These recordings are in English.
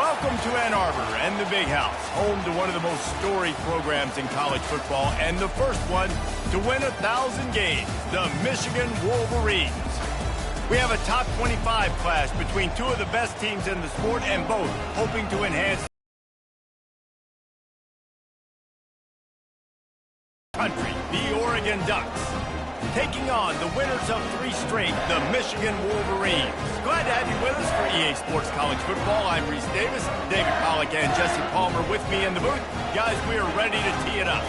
Welcome to Ann Arbor and the Big House, home to one of the most storied programs in college football and the first one to win 1,000 games, the Michigan Wolverines. We have a top 25 clash between two of the best teams in the sport and both hoping to enhance country, the Oregon Ducks, taking on the winners of 3 straight, the Michigan Wolverines. Glad to have you with us for EA Sports College Football. I'm Reese Davis, David Pollack and Jesse Palmer with me in the booth. Guys, we are ready to tee it up.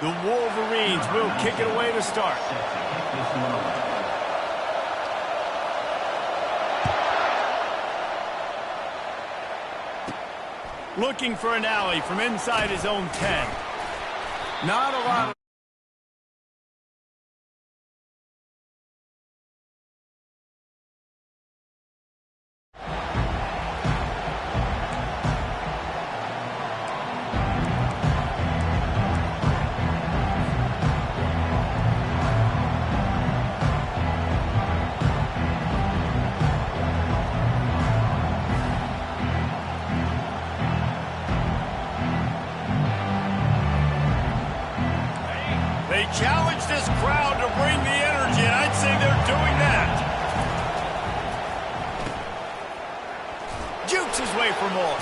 The Wolverines will kick it away to start. Looking for an alley from inside his own 10. Not a lot of... They challenge this crowd to bring the energy, and I'd say they're doing that. Jukes his way for more.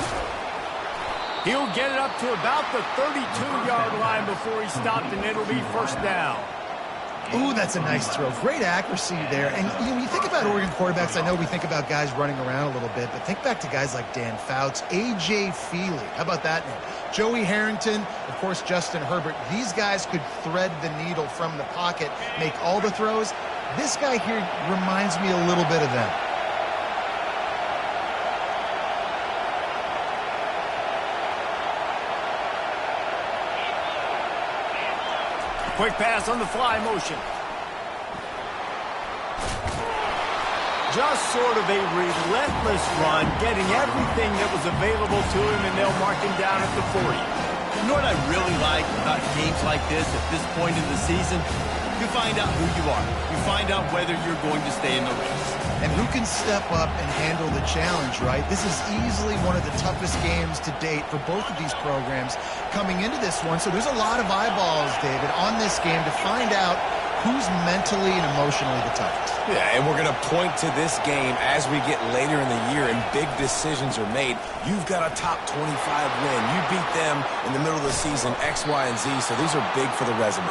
He'll get it up to about the 32-yard line before he stopped, and it'll be first down. Ooh, that's a nice throw. Great accuracy there. And when you think about Oregon quarterbacks, I know we think about guys running around a little bit, but think back to guys like Dan Fouts, A.J. Feely. How about that name? Joey Harrington, of course, Justin Herbert. These guys could thread the needle from the pocket, make all the throws. This guy here reminds me a little bit of them. Quick pass on the fly motion. Just sort of a relentless run, getting everything that was available to him, and they'll mark him down at the 40. You know what I really like about games like this at this point in the season? You find out who you are. You find out whether you're going to stay in the race. And who can step up and handle the challenge, right? This is easily one of the toughest games to date for both of these programs coming into this one. So there's a lot of eyeballs, David, on this game to find out who's mentally and emotionally the toughest. Yeah, and we're going to point to this game as we get later in the year and big decisions are made. You've got a top 25 win. You beat them in the middle of the season, X, Y, and Z, so these are big for the resume.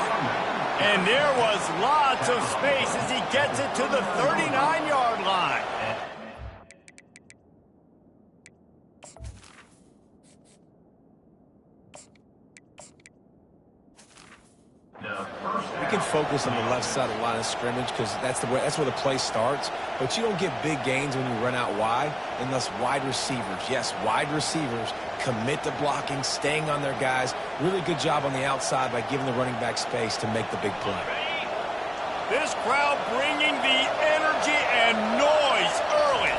And there was lots of space as he gets it to the 39-yard line. We can focus on the left side of the line of scrimmage because that's where the play starts. But you don't get big gains when you run out wide unless wide receivers, yes, wide receivers, commit to blocking, staying on their guys. Really good job on the outside by giving the running back space to make the big play. This crowd bringing the energy and noise early.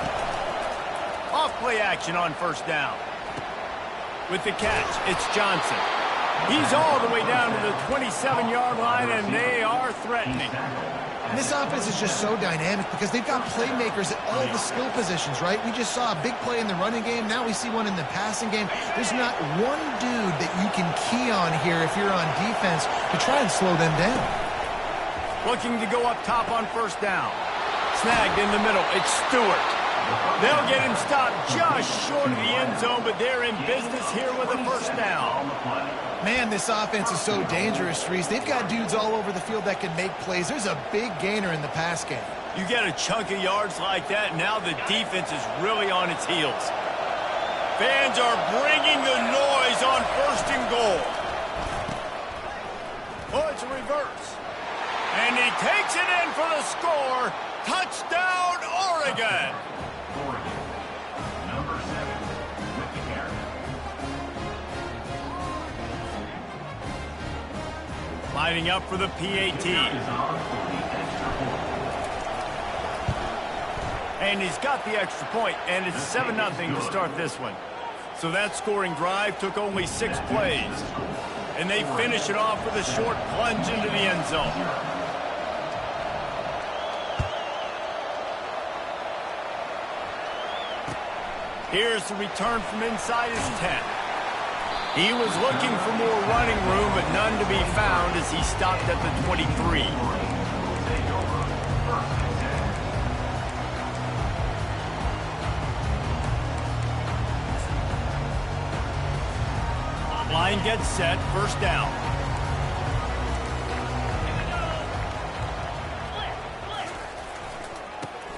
Off play action on first down. With the catch, it's Johnson. He's all the way down to the 27-yard line, and they are threatening. And this offense is just so dynamic because they've got playmakers at all the skill positions, right? We just saw a big play in the running game. Now we see one in the passing game. There's not one dude that you can key on here if you're on defense to try and slow them down. Looking to go up top on first down. Snagged in the middle. It's Stewart. They'll get him stopped just short of the end zone, but they're in business here with a first down. Man, this offense is so dangerous, Reese. They've got dudes all over the field that can make plays. There's a big gainer in the pass game. You get a chunk of yards like that, now the defense is really on its heels. Fans are bringing the noise on first and goal. Oh, it's a reverse. And he takes it in for the score. Touchdown, Oregon. Number 7 with the carry. Lining up for the PAT. And he's got the extra point, and it's 7-0 to start this one. So that scoring drive took only 6 plays. And they finish it off with a short plunge into the end zone. Here's the return from inside his 10. He was looking for more running room, but none to be found as he stopped at the 23. Line gets set, first down.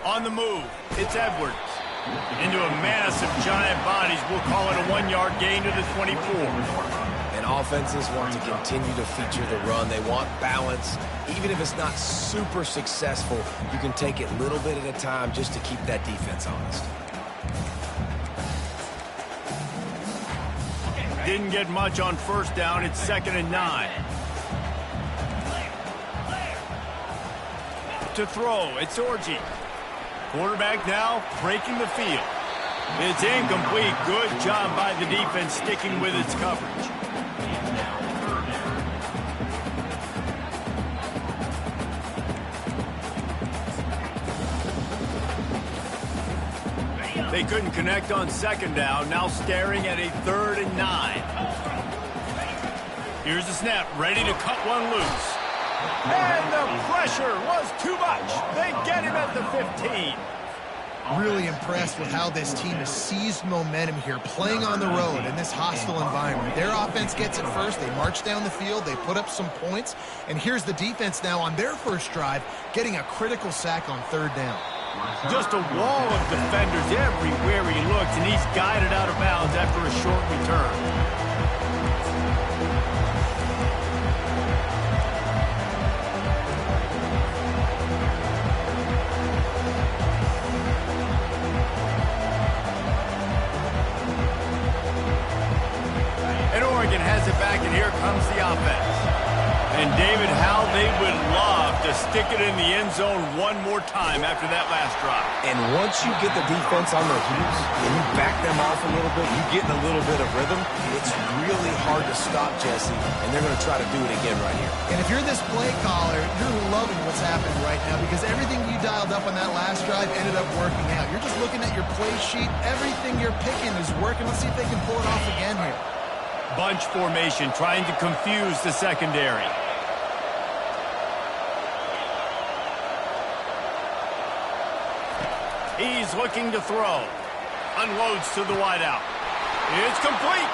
On the move, it's Edwards. Into a massive giant bodies, we'll call it a 1-yard gain to the 24. And offenses want to continue to feature the run. They want balance. Even if it's not super successful, you can take it little bit at a time just to keep that defense honest. Didn't get much on first down. It's 2nd and 9. To throw, it's Orji. Quarterback now breaking the field. It's incomplete. Good job by the defense sticking with its coverage. They couldn't connect on 2nd down. Now staring at a 3rd and 9. Here's the snap. Ready to cut one loose. And the pressure was too much. They get him at the 15. Really impressed with how this team has seized momentum here, playing on the road in this hostile environment. Their offense gets it first. They march down the field. They put up some points. And here's the defense now on their first drive, getting a critical sack on 3rd down. Just a wall of defenders everywhere he looks, and he's guided out of bounds after a short return. Has it back, and here comes the offense. And David, how they would love to stick it in the end zone one more time after that last drive. And once you get the defense on their heels and you back them off a little bit, you get in a little bit of rhythm, it's really hard to stop, Jesse, and they're going to try to do it again right here. And if you're this play caller, you're loving what's happening right now because everything you dialed up on that last drive ended up working out. You're just looking at your play sheet. Everything you're picking is working. Let's see if they can pull it off again here. Bunch formation, trying to confuse the secondary. He's looking to throw. Unloads to the wideout. It's complete.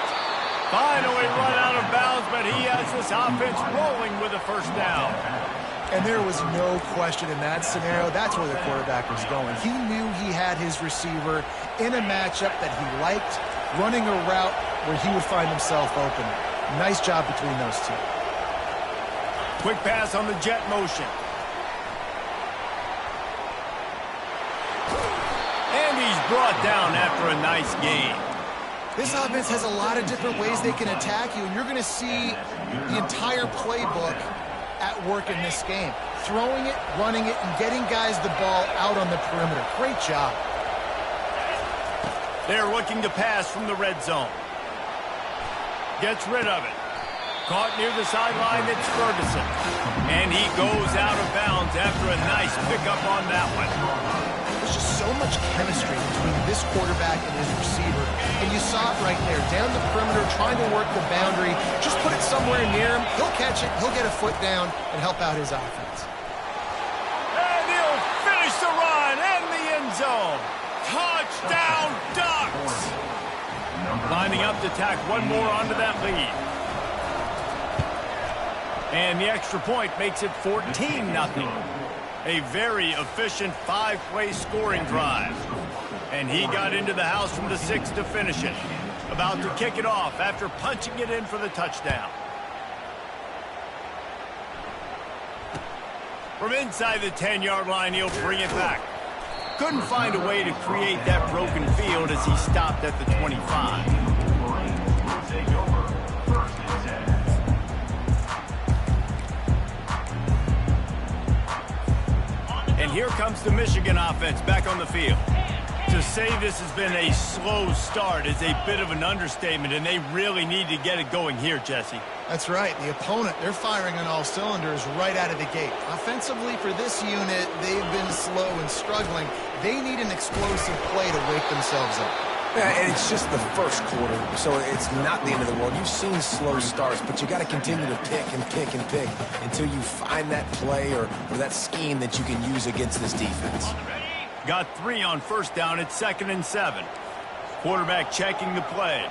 Finally run out of bounds, but he has this offense rolling with a first down. And there was no question in that scenario. That's where the quarterback was going. He knew he had his receiver in a matchup that he liked, running a route where he would find himself open. Nice job between those two. Quick pass on the jet motion. And he's brought down after a nice gain. This offense has a lot of different ways they can attack you, and you're going to see the entire playbook at work in this game. Throwing it, running it, and getting guys the ball out on the perimeter. Great job. They're looking to pass from the red zone. Gets rid of it. Caught near the sideline, it's Ferguson. And he goes out of bounds after a nice pickup on that one. There's just so much chemistry between this quarterback and his receiver. And you saw it right there, down the perimeter, trying to work the boundary. Just put it somewhere near him. He'll catch it, he'll get a foot down, and help out his offense. And he'll finish the run and the end zone. Touchdown, Ducks! Lining up to tack one more onto that lead. And the extra point makes it 14-0. A very efficient 5-play scoring drive. And he got into the house from the 6 to finish it. About to kick it off after punching it in for the touchdown. From inside the 10-yard line, he'll bring it back. Couldn't find a way to create that broken field as he stopped at the 25. And here comes the Michigan offense back on the field. To say this has been a slow start is a bit of an understatement, and they really need to get it going here, Jesse. That's right. The opponent, they're firing on all cylinders right out of the gate. Offensively, for this unit, they've been slow and struggling. They need an explosive play to wake themselves up. Yeah, and it's just the first quarter, so it's not the end of the world. You've seen slow starts, but you got to continue to pick and pick and pick until you find that play or that scheme that you can use against this defense. Got 3 on first down. It's 2nd and 7. Quarterback checking the play.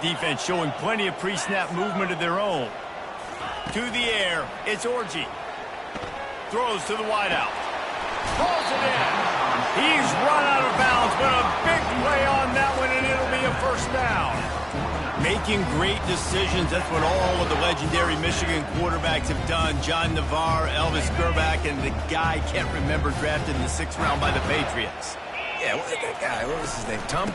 Defense showing plenty of pre-snap movement of their own. To the air, it's Orji. Throws to the wideout. Pulls it in. He's run out of bounds, but a big play on that one, and it'll be a first down. Making great decisions, that's what all of the legendary Michigan quarterbacks have done. John Navarre, Elvis Grbac, and the guy, can't remember, drafted in the 6th round by the Patriots. Yeah, that guy, what was his name? Tom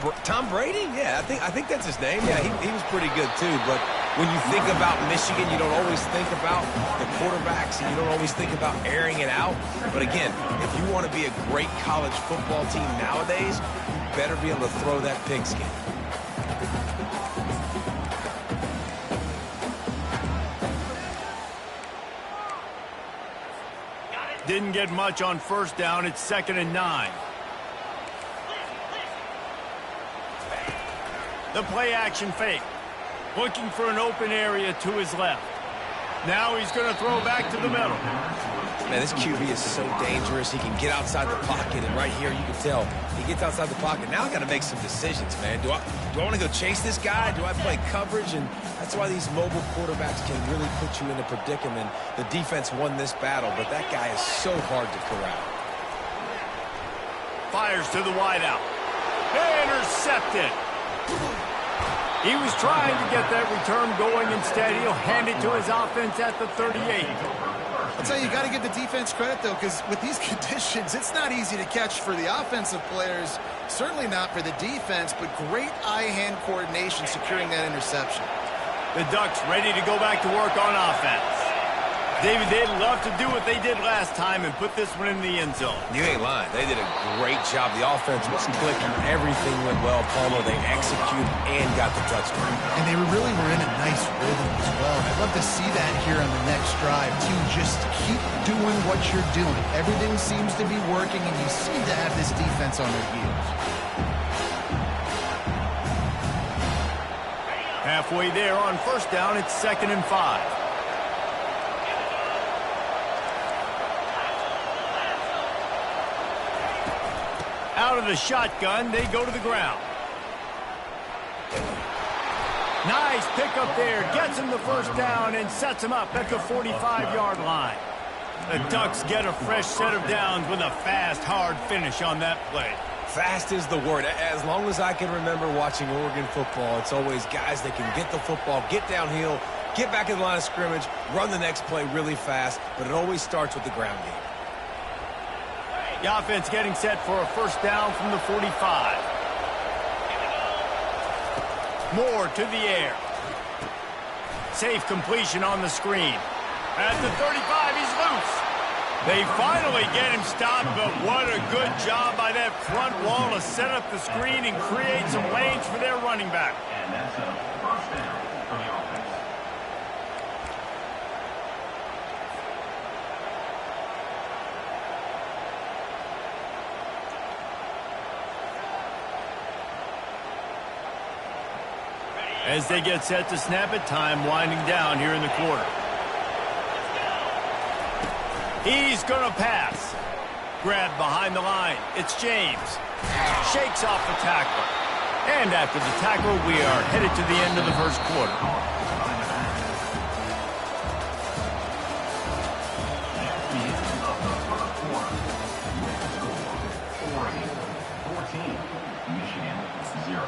Brady? Yeah, I think that's his name. Yeah, he was pretty good too. But when you think about Michigan, you don't always think about the quarterbacks, and you don't always think about airing it out. But again, if you want to be a great college football team nowadays, you better be able to throw that pigskin. Didn't get much on first down. It's 2nd and 9. The play action fake. Looking for an open area to his left. Now he's going to throw back to the middle. Man, this QB is so dangerous. He can get outside the pocket, and right here you can tell he gets outside the pocket. Now I got to make some decisions, man. Do I want to go chase this guy? Do I play coverage? And that's why these mobile quarterbacks can really put you in a predicament. The defense won this battle, but that guy is so hard to corral. Fires to the wideout. Intercepted. He was trying to get that return going. Instead, he'll hand it to his offense at the 38. I'll tell you, you got to give the defense credit, though, because with these conditions, it's not easy to catch for the offensive players. Certainly not for the defense, but great eye-hand coordination securing that interception. The Ducks ready to go back to work on offense. David, they'd love to do what they did last time and put this one in the end zone. You ain't lying. They did a great job. The offense was clicking. Everything went well. Palmer, they executed and got the touchdown. And they really were in a nice rhythm as well. I'd love to see that here on the next drive, too. Just keep doing what you're doing. Everything seems to be working, and you seem to have this defense on their heels. Halfway there on first down, it's 2nd and 5. Out of the shotgun, they go to the ground. Nice pickup there. Gets him the first down and sets him up at the 45-yard line. The Ducks get a fresh set of downs with a fast, hard finish on that play. Fast is the word. As long as I can remember watching Oregon football, it's always guys that can get the football, get downhill, get back in the line of scrimmage, run the next play really fast, but it always starts with the ground game. The offense getting set for a first down from the 45. Moore to the air. Safe completion on the screen. At the 35, he's loose. They finally get him stopped, but what a good job by that front wall to set up the screen and create some lanes for their running back. And that's a first down for the offense. As they get set to snap it, time winding down here in the quarter. He's going to pass. Grabbed behind the line. It's James. Shakes off the tackle. And after the tackle, we are headed to the end of the first quarter. Oregon 14, Michigan 0.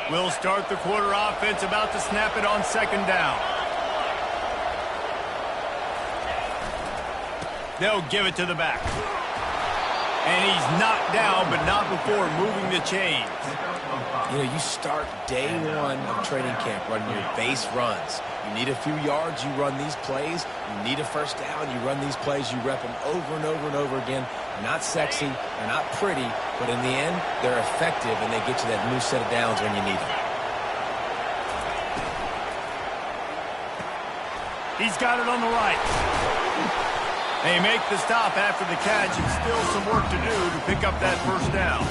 We'll start the quarter offense about to snap it on second down. They'll give it to the back. And he's knocked down, but not before moving the chains. You know, you start day one of training camp running your base runs. You need a few yards, you run these plays. You need a first down, you run these plays. You rep them over and over and over again. They're not sexy, they're not pretty, but in the end, they're effective, and they get you that new set of downs when you need them. He's got it on the right. They make the stop after the catch, and still some work to do to pick up that first down.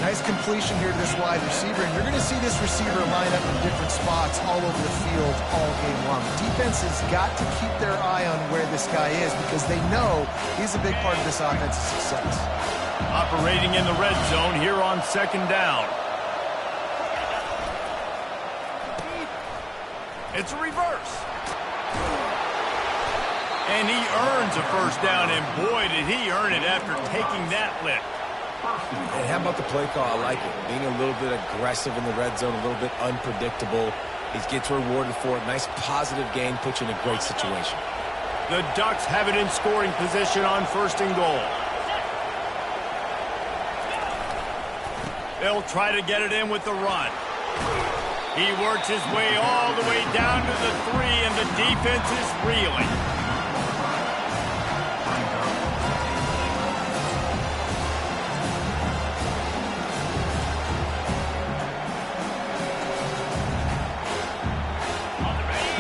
Nice completion here to this wide receiver, and you're going to see this receiver line up in different spots all over the field all game long. The defense has got to keep their eye on where this guy is because they know he's a big part of this offense's success. Operating in the red zone here on second down. It's a reverse. And he earns a first down, and boy, did he earn it after taking that lift. And how about the play call? I like it. Being a little bit aggressive in the red zone, a little bit unpredictable. He gets rewarded for it. Nice positive gain, puts you in a great situation. The Ducks have it in scoring position on first and goal. They'll try to get it in with the run. He works his way all the way down to the 3, and the defense is reeling.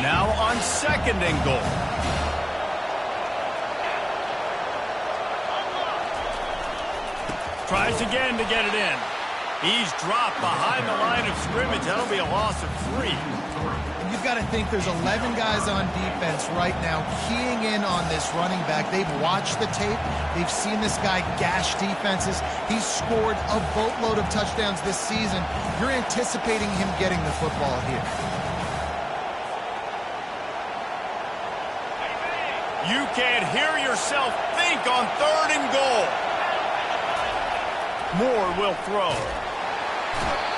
Now on second and goal. Tries again to get it in. He's dropped behind the line of scrimmage. That'll be a loss of 3. And you've got to think there's 11 guys on defense right now keying in on this running back. They've watched the tape. They've seen this guy gash defenses. He's scored a boatload of touchdowns this season. You're anticipating him getting the football here. You can't hear yourself think on third and goal. Moore will throw.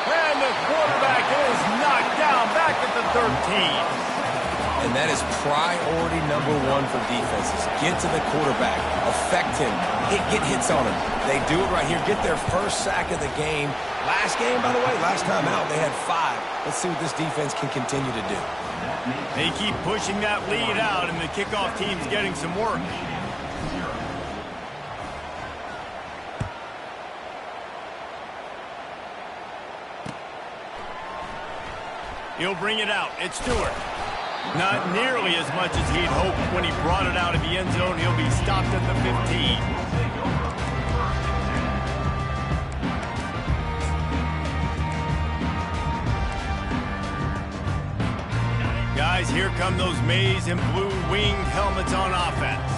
And the quarterback is knocked down back at the 13. And that is priority number 1 for defenses. Get to the quarterback. Affect him. Get hits on him. They do it right here. Get their first sack of the game. Last game, by the way, last time out, they had 5. Let's see what this defense can continue to do. They keep pushing that lead out, and the kickoff team's getting some work. He'll bring it out. It's Stewart. Not nearly as much as he'd hoped when he brought it out of the end zone. He'll be stopped at the 15. Guys, here come those maize and blue winged helmets on offense.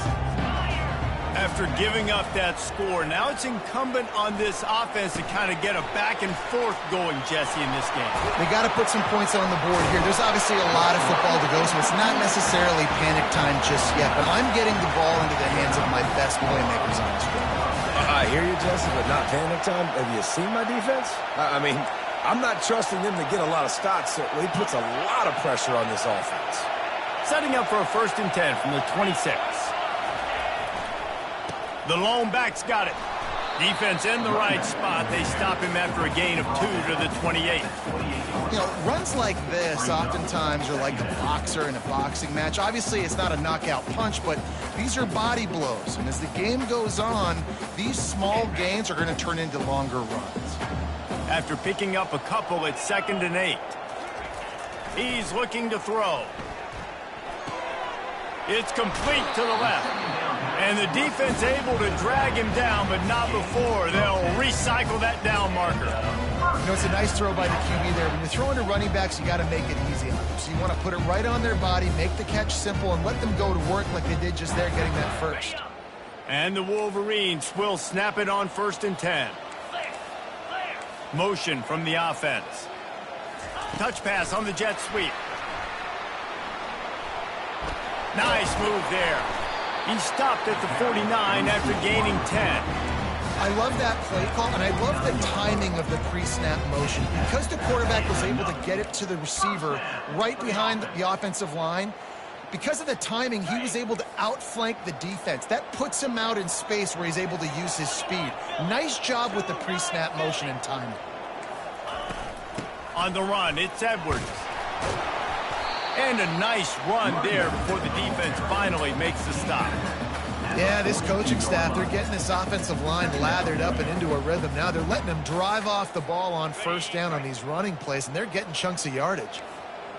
After giving up that score, now it's incumbent on this offense to kind of get a back and forth going, Jesse, in this game. They got to put some points on the board here. There's obviously a lot of football to go, so it's not necessarily panic time just yet, but I'm getting the ball into the hands of my best playmakers on this field. I hear you, Jesse, but not panic time. Have you seen my defense? I mean, I'm not trusting them to get a lot of stops, so he puts a lot of pressure on this offense. Setting up for a 1st and 10 from the 26. The lone back's got it. Defense in the right spot. They stop him after a gain of 2 to the 28. You know, runs like this oftentimes are like a boxer in a boxing match. Obviously, it's not a knockout punch, but these are body blows. And as the game goes on, these small gains are going to turn into longer runs. After picking up a couple, it's 2nd and 8. He's looking to throw. It's complete to the left. And the defense able to drag him down, but not before. They'll recycle that down marker. You know, it's a nice throw by the QB there. When you're throwing to running backs, you got to make it easy on them. So you want to put it right on their body, make the catch simple, and let them go to work like they did just there getting that first. And the Wolverines will snap it on 1st and 10. Motion from the offense. Touch pass on the jet sweep. Nice move there. He stopped at the 49 after gaining 10. I love that play call, and I love the timing of the pre-snap motion. Because the quarterback was able to get it to the receiver right behind the offensive line, Because of the timing, he was able to outflank the defense. That puts him out in space where he's able to use his speed. Nice job with the pre-snap motion and timing. On the run, it's Edwards. And a nice run there before the defense finally makes the stop. Yeah, this coaching staff, they're getting this offensive line lathered up and into a rhythm. Now they're letting them drive off the ball on first down on these running plays, and they're getting chunks of yardage.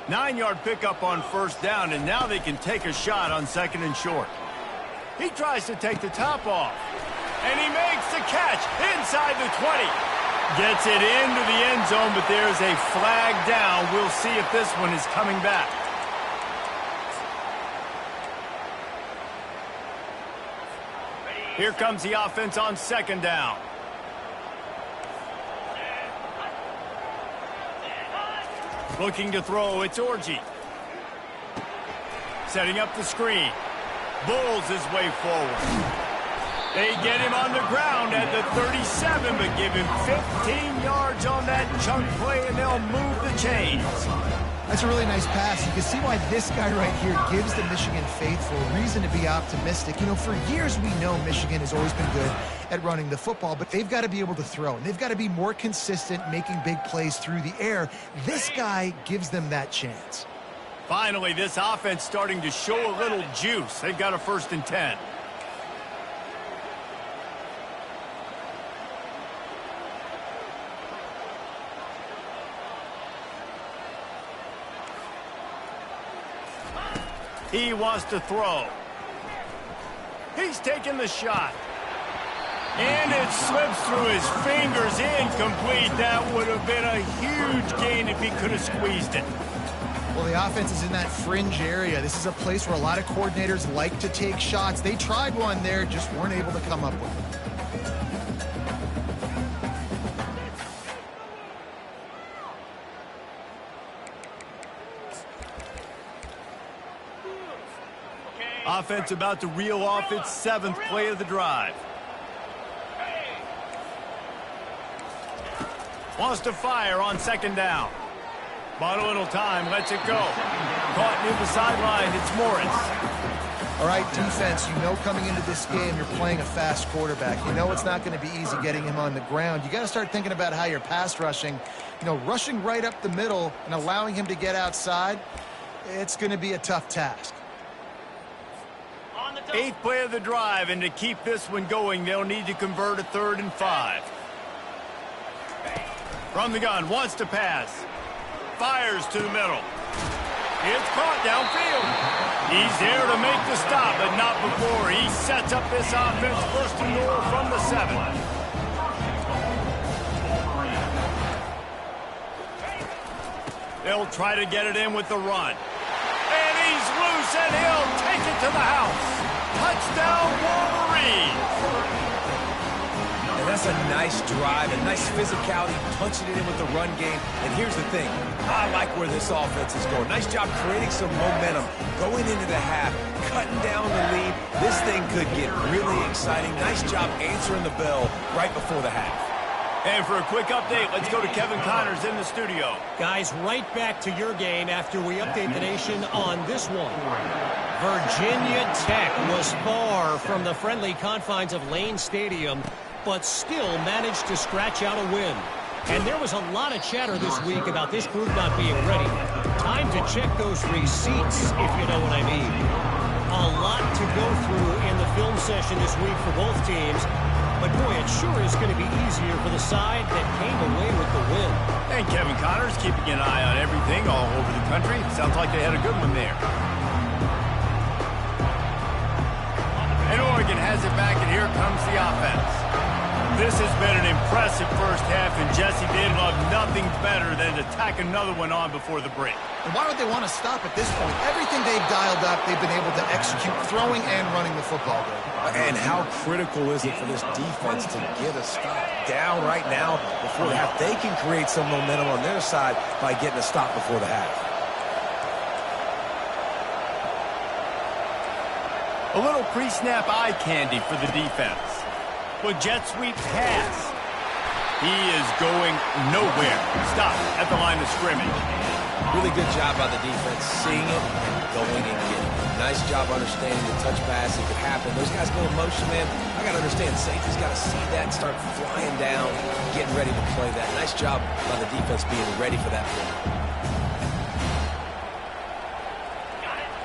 9-yard pickup on first down, and now they can take a shot on second and short. He tries to take the top off, and he makes the catch inside the 20. Gets it into the end zone, but there's a flag down. We'll see if this one is coming back. Here comes the offense on second down. Looking to throw, it's Orji. Setting up the screen. Bulls his way forward. They get him on the ground at the 37, but give him 15 yards on that chunk play, and they'll move the chains. That's a really nice pass. You can see why this guy right here gives the Michigan faithful reason to be optimistic. You know, for years we know Michigan has always been good at running the football, but they've got to be able to throw, and they've got to be more consistent making big plays through the air. This guy gives them that chance. Finally, this offense starting to show a little juice. They've got a 1st and 10. He wants to throw. He's taking the shot. And it slips through his fingers, incomplete. That would have been a huge gain if he could have squeezed it. Well, the offense is in that fringe area. This is a place where a lot of coordinators like to take shots. They tried one there, just weren't able to come up with it. Offense about to reel off its 7th play of the drive. Wants to fire on second down. Bought a little time, lets it go. Caught near the sideline, it's Morris. All right, defense, you know coming into this game you're playing a fast quarterback. You know it's not going to be easy getting him on the ground. You got to start thinking about how you're pass rushing. You know, rushing right up the middle and allowing him to get outside, it's going to be a tough task. 8th play of the drive, and to keep this one going, they'll need to convert a 3rd and 5. From the gun, wants to pass. Fires to the middle. It's caught downfield. He's there to make the stop, but not before. He sets up this offense 1st and goal from the 7. They'll try to get it in with the run. And he's loose, and he'll take it to the house. Touchdown, Wolverines! And that's a nice drive, a nice physicality, punching it in with the run game. And here's the thing, I like where this offense is going. Nice job creating some momentum, going into the half, cutting down the lead. This thing could get really exciting. Nice job answering the bell right before the half. And for a quick update, let's go to Kevin Connors in the studio. Guys, right back to your game after we update the nation on this one. Virginia Tech was far from the friendly confines of Lane Stadium, but still managed to scratch out a win. And there was a lot of chatter this week about this group not being ready. Time to check those receipts, if you know what I mean. A lot to go through in the film session this week for both teams. But, boy, it sure is going to be easier for the side that came away with the win. And Kevin Connors keeping an eye on everything all over the country. Sounds like they had a good one there. And Oregon has it back, and here comes the offense. This has been an impressive first half, and Jesse, they'd love nothing better than to tack another one on before the break. And why would they want to stop at this point? Everything they've dialed up, they've been able to execute throwing and running the football game. And how critical is it for this defense to get a stop down right now before the half? They can create some momentum on their side by getting a stop before the half. A little pre-snap eye candy for the defense. With jet sweep pass. He is going nowhere. Stop at the line of scrimmage. Really good job by the defense, seeing it and going and getting it. Nice job understanding the touch pass. It could happen. Those guys go in motion, man. I got to understand, safety's got to see that and start flying down, getting ready to play that. Nice job by the defense being ready for that play.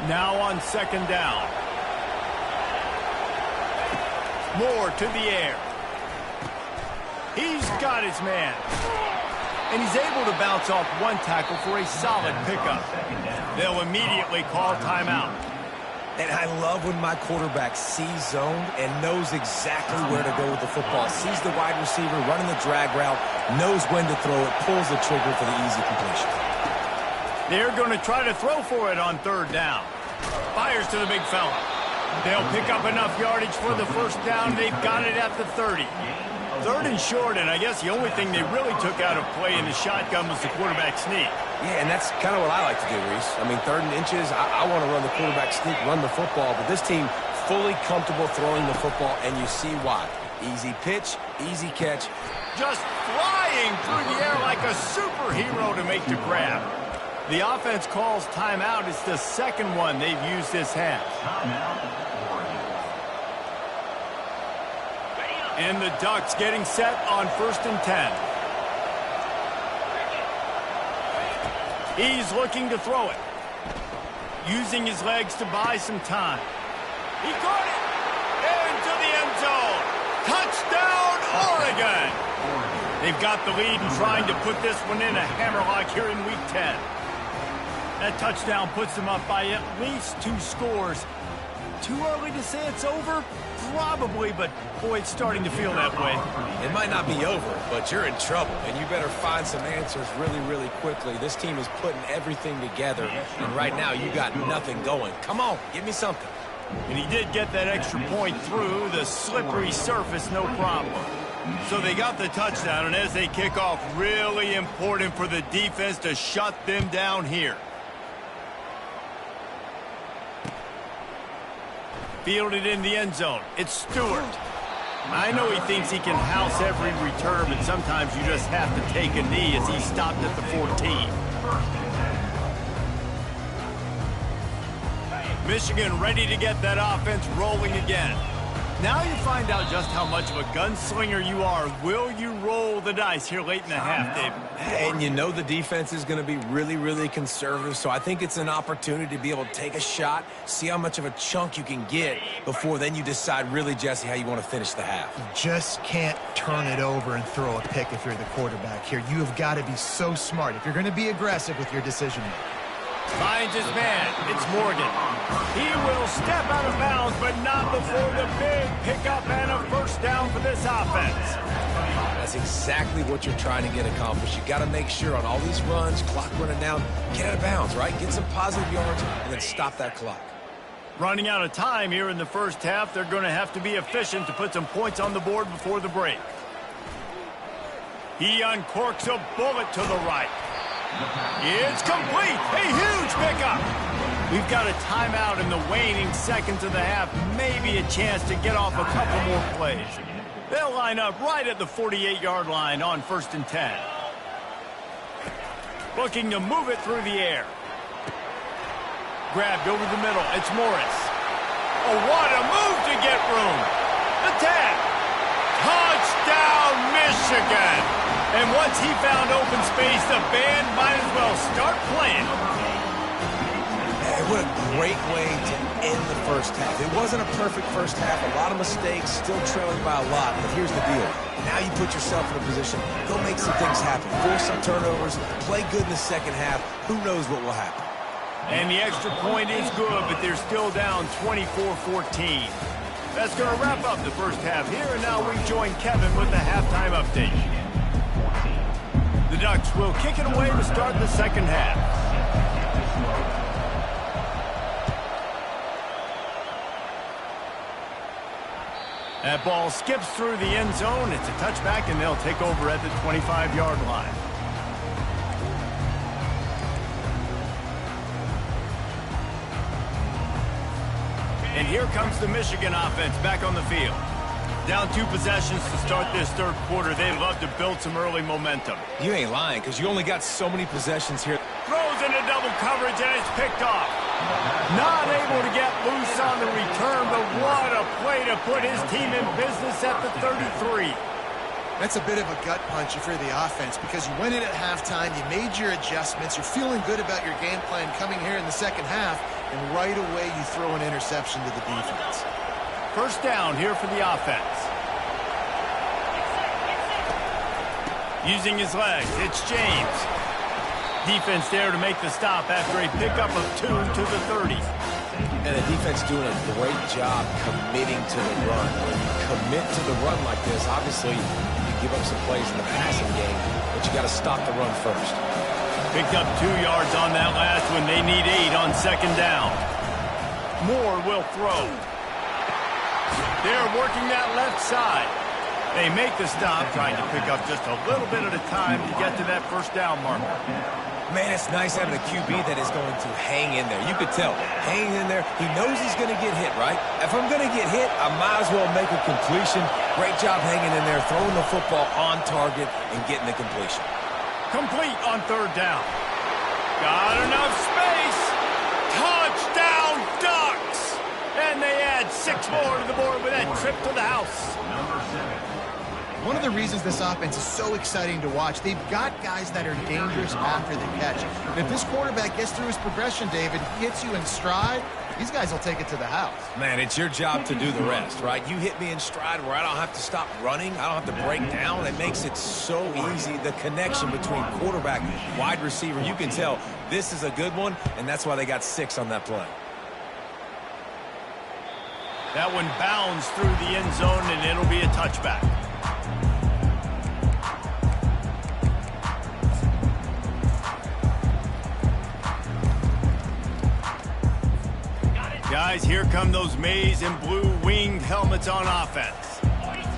Now on second down. Moore to the air. He's got his man. And he's able to bounce off one tackle for a solid pickup. They'll immediately call timeout. And I love when my quarterback sees zoned and knows exactly where to go with the football. Sees the wide receiver running the drag route, knows when to throw it, pulls the trigger for the easy completion. They're going to try to throw for it on third down. Fires to the big fella. They'll pick up enough yardage for the first down. They've got it at the 30. Third and short, and I guess the only thing they really took out of play in the shotgun was the quarterback sneak. Yeah, and that's kind of what I like to do, Reese. I mean, 3rd and inches, I want to run the quarterback sneak, run the football, but this team fully comfortable throwing the football, and you see why. Easy pitch, easy catch. Just flying through the air like a superhero to make the grab. The offense calls timeout. It's the second one they've used this half. And the Ducks getting set on 1st and 10. He's looking to throw it. Using his legs to buy some time. He caught it! Into the end zone! Touchdown, Oregon! They've got the lead and trying to put this one in a hammerlock here in Week 10. That touchdown puts them up by at least 2 scores. Too early to say it's over? Probably, but boy, it's starting to feel that way. It might not be over, but you're in trouble, and you better find some answers really, really quickly. This team is putting everything together, and right now you got nothing going. Come on, give me something. And he did get that extra point through the slippery surface, no problem. So they got the touchdown, and as they kick off, really important for the defense to shut them down here. Fielded in the end zone. It's Stewart. I know he thinks he can house every return, but sometimes you just have to take a knee as he stopped at the 14. Michigan ready to get that offense rolling again. Now you find out just how much of a gunslinger you are. Will you roll the dice here late in the half, David? And you know the defense is going to be really, really conservative, so I think it's an opportunity to be able to take a shot, see how much of a chunk you can get before then you decide really, Jesse, how you want to finish the half. You just can't turn it over and throw a pick if you're the quarterback here. You have got to be so smart if you're going to be aggressive with your decision-making. Finds his man. It's Morgan. He will step out of bounds, but not before the big pickup and a first down for this offense. That's exactly what you're trying to get accomplished. You got to make sure on all these runs, clock running down, get out of bounds, right? Get some positive yards and then stop that clock. Running out of time here in the first half. They're going to have to be efficient to put some points on the board before the break. He uncorks a bullet to the right. It's complete. A huge pickup. We've got a timeout in the waning seconds of the half. Maybe a chance to get off a couple more plays. They'll line up right at the 48-yard line on 1st and 10. Looking to move it through the air. Grabbed over the middle. It's Morris. Oh, what a move to get room. The tag. Touchdown, Michigan. And once he found open space, the band might as well start playing. Hey, what a great way to end the first half. It wasn't a perfect first half. A lot of mistakes, still trailing by a lot. But here's the deal. Now you put yourself in a position. Go make some things happen. Force some turnovers. Play good in the second half. Who knows what will happen? And the extra point is good, but they're still down 24-14. That's going to wrap up the first half here. And now we join Kevin with the halftime update. The Ducks will kick it away to start the second half. That ball skips through the end zone. It's a touchback, and they'll take over at the 25-yard line. And here comes the Michigan offense back on the field. Down 2 possessions to start this third quarter. They'd love to build some early momentum. You ain't lying, because you only got so many possessions here. Throws into double coverage, and it's picked off. Not able to get loose on the return, but what a play to put his team in business at the 33. That's a bit of a gut punch if you're the offense because you went in at halftime, you made your adjustments, you're feeling good about your game plan coming here in the second half, and right away you throw an interception to the defense. First down here for the offense. Using his legs, it's James. Defense there to make the stop after a pickup of 2 to the 30. And the defense doing a great job committing to the run. When you commit to the run like this, obviously you give up some plays in the passing game, but you got to stop the run first. Picked up 2 yards on that last one. They need 8 on second down. Moore will throw. They're working that left side. They make the stop, trying to pick up just a little bit at a time to get to that first down marker. Man, it's nice having a QB that is going to hang in there. You could tell, hanging in there, he knows he's going to get hit, right? If I'm going to get hit, I might as well make a completion. Great job hanging in there, throwing the football on target and getting the completion. Complete on third down. Got enough space. Touchdown Ducks! And they add 6 more to the board with that trip to the house. One of the reasons this offense is so exciting to watch, they've got guys that are dangerous after the catch. And if this quarterback gets through his progression, David, he hits you in stride, these guys will take it to the house. Man, it's your job to do the rest, right? You hit me in stride where I don't have to stop running. I don't have to break down. It makes it so easy. The connection between quarterback and wide receiver, you can tell this is a good one, and that's why they got 6 on that play. That one bounds through the end zone, and it'll be a touchback. Guys, here come those maize and blue winged helmets on offense.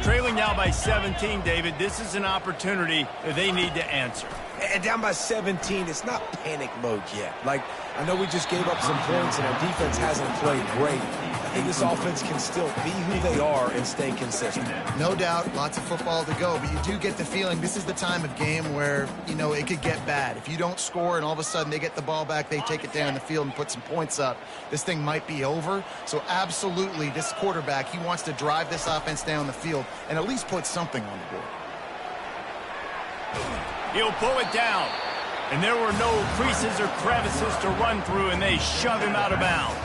Trailing now by 17, David. This is an opportunity that they need to answer. And down by 17, it's not panic mode yet. Like, I know we just gave up some points and our defense hasn't played great. I think this offense can still be who they are and stay consistent. No doubt, lots of football to go, but you do get the feeling this is the time of game where, you know, it could get bad. If you don't score and all of a sudden they get the ball back, they take it down the field and put some points up, this thing might be over. So absolutely, this quarterback, he wants to drive this offense down the field and at least put something on the board. He'll pull it down. And there were no creases or crevices to run through, and they shove him out of bounds.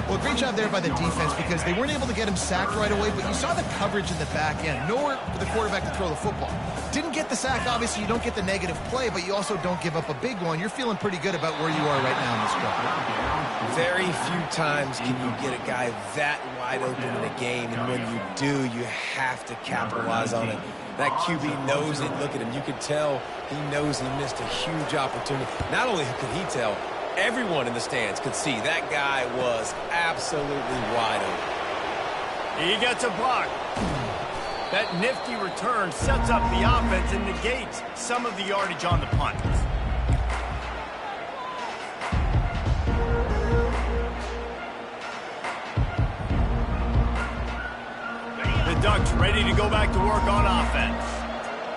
Well, great job there by the defense because they weren't able to get him sacked right away, but you saw the coverage in the back end. Nowhere for the quarterback to throw the football. Didn't get the sack, obviously. You don't get the negative play, but you also don't give up a big one. You're feeling pretty good about where you are right now in this drive. Very few times can you get a guy that wide open in a game, and when you do, you have to capitalize on it. That QB knows it. Look at him. You can tell he knows he missed a huge opportunity. Not only could he tell, everyone in the stands could see that guy was absolutely wide open. He gets a block. That nifty return sets up the offense and negates some of the yardage on the punt. The Ducks ready to go back to work on offense.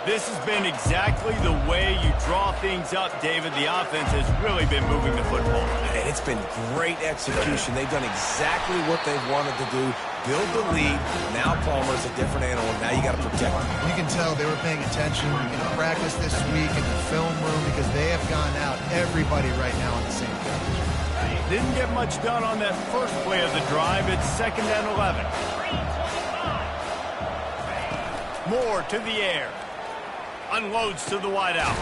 This has been exactly the way you draw things up, David. The offense has really been moving the football. And it's been great execution. They've done exactly what they've wanted to do. Build the lead. Now Palmer's a different animal. Now you got to protect him. You can tell they were paying attention in practice this week in the film room because they have gone out, everybody right now on the same page. Didn't get much done on that first play of the drive. It's 2nd and 11. Moore to the air. Unloads to the wideout.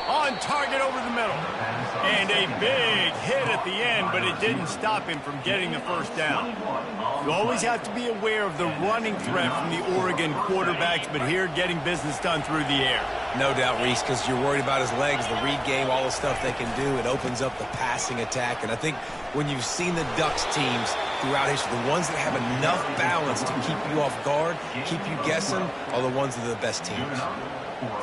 On target over the middle. And a big hit at the end, but it didn't stop him from getting the first down. You always have to be aware of the running threat from the Oregon quarterbacks, but here getting business done through the air. No doubt, Reese, because you're worried about his legs, the read game, all the stuff they can do. It opens up the passing attack. And I think when you've seen the Ducks teams throughout history, the ones that have enough balance to keep you off guard, keep you guessing, are the ones that are the best teams.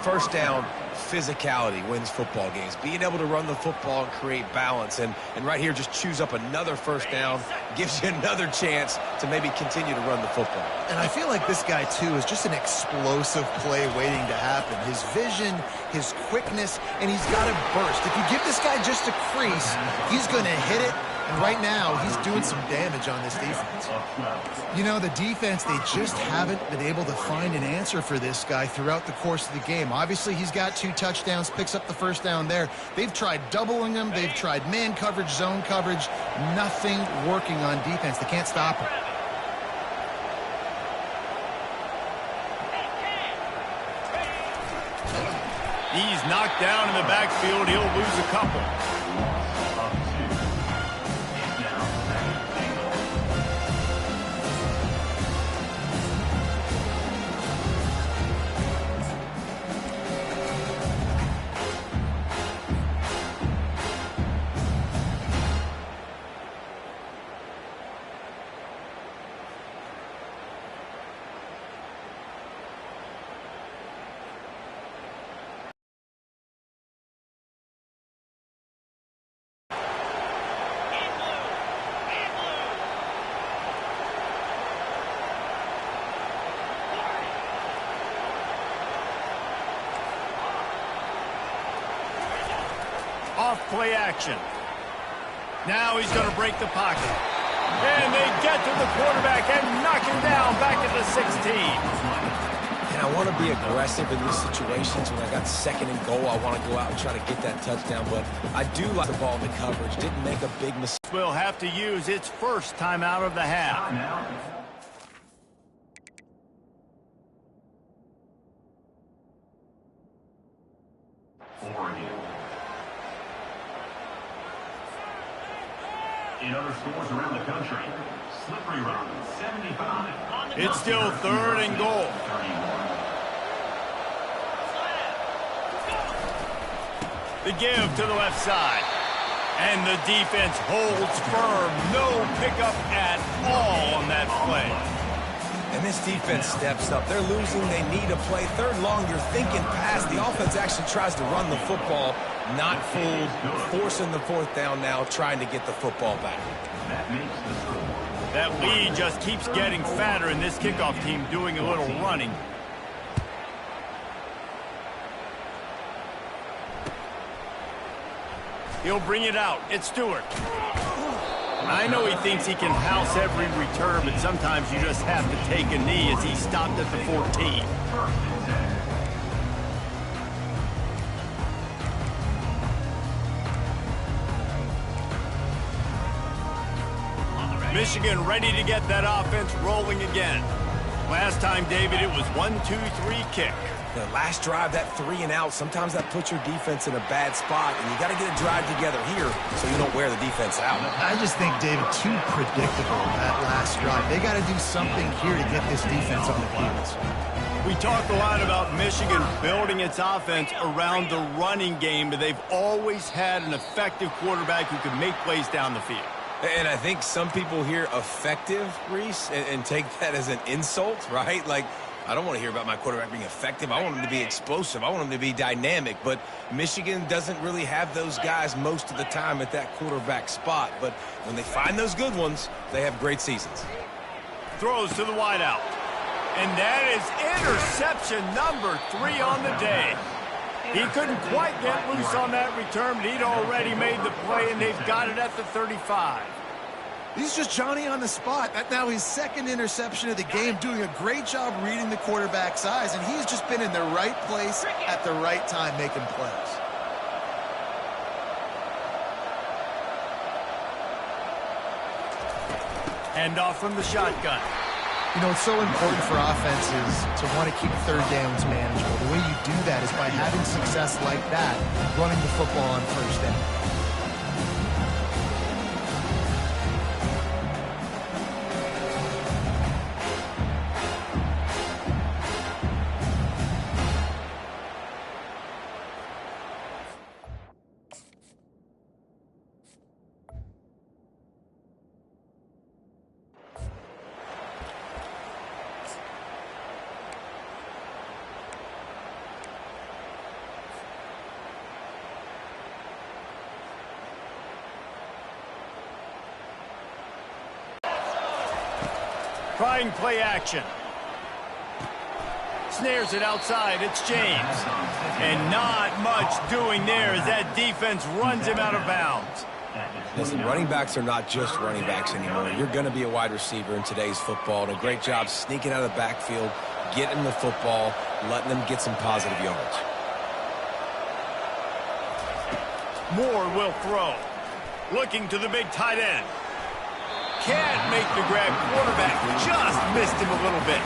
First down, physicality wins football games. Being able to run the football and create balance. And right here, just choose up another first down, gives you another chance to maybe continue to run the football. And I feel like this guy, too, is just an explosive play waiting to happen. His vision, his quickness, and he's got a burst. If you give this guy just a crease, he's going to hit it, And right now, he's doing some damage on this defense. You know, the defense, they just haven't been able to find an answer for this guy throughout the course of the game. Obviously, he's got 2 touchdowns, picks up the first down there. They've tried doubling him. They've tried man coverage, zone coverage. Nothing working on defense. They can't stop him. He's knocked down in the backfield. He'll lose a couple. Off play action. Now he's going to break the pocket. And they get to the quarterback and knock him down back at the 16. And I want to be aggressive in these situations. When I got 2nd and goal, I want to go out and try to get that touchdown. But I do like the ball in the coverage. Didn't make a big mistake. Will have to use its first timeout of the half. In other stores around the country, Slippery Rock, 75. It's still 3rd and goal. 31. The give to the left side. And the defense holds firm. No pickup at all on that play. And this defense steps up. They're losing. They need a play. 3rd long, you're thinking pass. The offense actually tries to run the football. Not fooled. Forcing the 4th down now, trying to get the football back. That lead just keeps getting fatter, and this kickoff team doing a little running. He'll bring it out. It's Stewart. I know he thinks he can house every return, but sometimes you just have to take a knee as he stopped at the 14. Michigan ready to get that offense rolling again. Last time, David, it was 1-2-3 kick. The last drive, that 3 and out, sometimes that puts your defense in a bad spot, and you got to get a drive together here so you don't wear the defense out. I just think, David, too predictable that last drive. They got to do something here to get this defense on their heels. We talk a lot about Michigan building its offense around the running game, but they've always had an effective quarterback who can make plays down the field. And I think some people hear effective, Reese, and take that as an insult, right? Like, I don't want to hear about my quarterback being effective. I want him to be explosive. I want him to be dynamic. But Michigan doesn't really have those guys most of the time at that quarterback spot. But when they find those good ones, they have great seasons. Throws to the wideout. And that is interception number 3 on the day. He couldn't quite get loose on that return, but he'd already made the play, and they've got it at the 35. He's just Johnny on the spot. That's now his 2nd interception of the game, doing a great job reading the quarterback's eyes, and he's just been in the right place at the right time making plays. Hand off from the shotgun. You know, it's so important for offenses to want to keep 3rd downs manageable. The way you do that is by having success like that, running the football on 1st down. Trying play action. Snares it outside. It's James. And not much doing there as that defense runs him out of bounds. Listen, running backs are not just running backs anymore. You're going to be a wide receiver in today's football. And a great job sneaking out of the backfield, getting the football, letting them get some positive yards. Moore will throw. Looking to the big tight end. Can't make the grab. Quarterback just missed him a little bit.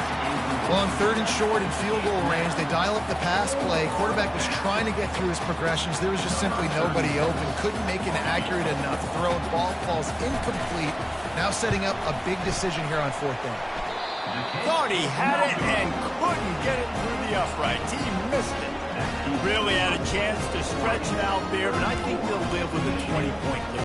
Well, on 3rd and short in field goal range, they dial up the pass play. Quarterback was trying to get through his progressions. There was just simply nobody open. Couldn't make an accurate enough throw. Ball falls incomplete. Now setting up a big decision here on 4th down. Thought he had it and couldn't get it through the uprights. He missed it. Really had a chance to stretch it out there, but I think they'll live with a 20-point lead.